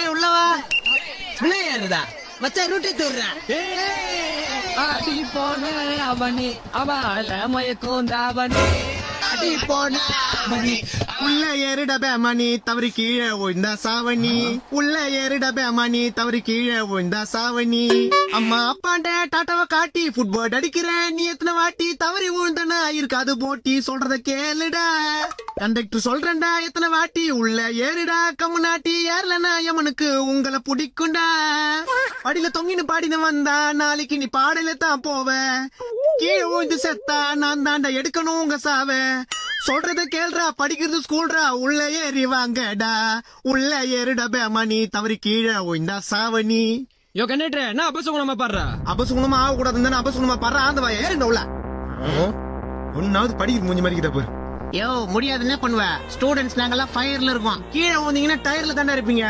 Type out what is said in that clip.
உள்ளவா பிள்ளையாருதா மச்சா ரூட்டி தூர்றா அடி போன அவனி அவள மயக்கோந்தாவனி அடி போன அவனி உள்ள ஏறிட பேமணி தவறி கீழே விழுந்தா சாவணி உள்ள ஏறிட பேமணி தவறி கீழே விழுந்தா சாவணி அம்மா அப்பாண்ட டாட்டாவை காட்டி ஃபுட்பால் அடிக்கிறேன் நீ எத்தனை வாட்டி தவறி விழுந்தனா இருக்காது போட்டி சொல்றத கேளுடா கண்டக்டர் சொல்றேன்டா எத்தனை வாட்டி உள்ள ஏறிடா கம்முனாட்டி ஏறலனா எமனுக்கு உங்களை பிடிக்கும்டா படியில தொங்கின்னு பாடின வந்தா நாளைக்கு நீ பாடல தான் போவ கீழே விழுந்து செத்தா நான் தாண்டா எடுக்கணும் உங்க சாவ சொல்றத கேள்றா படிக்கிறது ஸ்கூல்ரா உள்ள ஏறி வாங்கடா உள்ள ஏறிட பேமணி தவறி கீழே விழுந்தா சாவணி யோ கண்டக்டர் நான் அபசகுணமா பாடுறா அபசகுணமா ஆக கூடாதுன்னு அபசகுணமா பாடுறா அந்த வா ஏறிண்ட உள்ள ஒன்னாவது படிக்கிறது மூஞ்சி மாதிரி போய் யோ முடியாதுன்னு பண்ணுவ ஸ்டூடெண்ட்ஸ் நாங்கெல்லாம் ஃபயர்ல இருக்கோம் கீழே வந்தீங்கன்னா டயர்ல தானே இருப்பீங்க